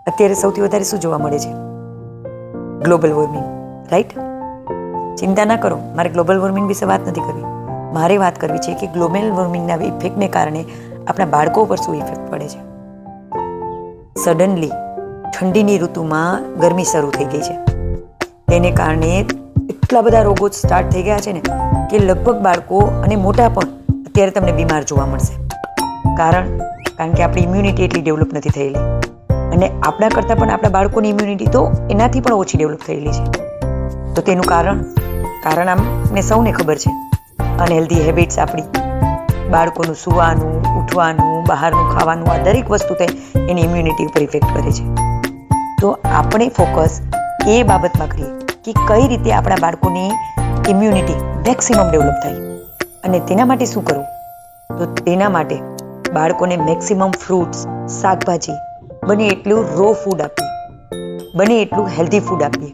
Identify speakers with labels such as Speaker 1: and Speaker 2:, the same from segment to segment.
Speaker 1: અત્યારે સૌથી વધારે શું જોવા મળે છે? Global warming, right? ચિંતા ના કરો, મારે ગ્લોબલ વોર્મિંગ વિશે વાત નથી કરવી. મારે વાત કરવી છે કે ગ્લોબલ વોર્મિંગના ઇફેક્ટને કારણે આપણા બાળકો પર શું ઇફેક્ટ પડે છે. સડનલી ઠંડીની ઋતુમાં ગરમી શરૂ થઈ ગઈ છે. તેને કારણે એટલા બધા રોગો સ્ટાર્ટ થઈ ગયા છે ને કે લગભગ બાળકો અને મોટા પણ અત્યારે તમને બીમાર જોવા મળશે. કારણ કે આપણી ઇમ્યુનિટી એટલી ડેવલપ નથી થયેલી, અને આપણા કરતાં પણ આપણા બાળકોની ઇમ્યુનિટી તો એનાથી પણ ઓછી ડેવલપ થયેલી છે. તો તેનું કારણ અમને સૌને ખબર છે, અનહેલ્ધી હેબિટ્સ આપણી. બાળકોનું સૂવાનું, ઉઠવાનું, બહારનું ખાવાનું, આ દરેક વસ્તુ એની ઇમ્યુનિટી ઉપર ઇફેક્ટ કરે છે. તો આપણે ફોકસ એ બાબતમાં કરીએ કે કઈ રીતે આપણા બાળકોની ઇમ્યુનિટી મેક્સિમમ ડેવલપ થાય. અને તેના માટે શું કરવું? તો તેના માટે બાળકોને મેક્સિમમ ફ્રૂટ્સ, શાકભાજી, બને એટલું રો ફૂડ આપીએ, બને એટલું હેલ્ધી ફૂડ આપીએ.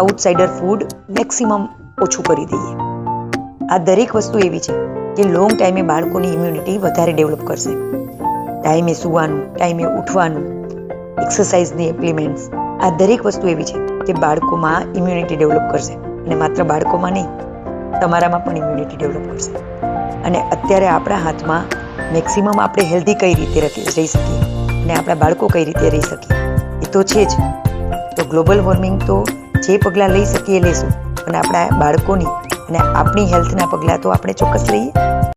Speaker 1: આઉટસાઇડર ફૂડ મેક્સિમમ ઓછું કરી દઈએ. આ દરેક વસ્તુ એવી છે કે લોંગ ટાઈમે બાળકોની ઇમ્યુનિટી વધારે ડેવલપ કરશે. ટાઈમે સૂવાનું, ટાઈમે ઉઠવાનું, એક્સરસાઇઝની ઇમ્પ્લિમેન્ટ્સ, આ દરેક વસ્તુ એવી છે કે બાળકોમાં ઇમ્યુનિટી ડેવલપ કરશે. અને માત્ર બાળકોમાં નહીં, તમારામાં પણ ઇમ્યુનિટી ડેવલપ કરશે. અને અત્યારે આપણા હાથમાં મેક્સિમમ આપણે હેલ્ધી કઈ રીતે રહી શકીએ અને આપણા બાળકો કઈ રીતે રહી શકીએ એ તો છે જ. તો ગ્લોબલ વોર્મિંગ તો જે પગલાં લઈ શકીએ લેશું, અને આપણા બાળકોની અને આપણી હેલ્થના પગલાં તો આપણે ચોક્કસ લઈએ.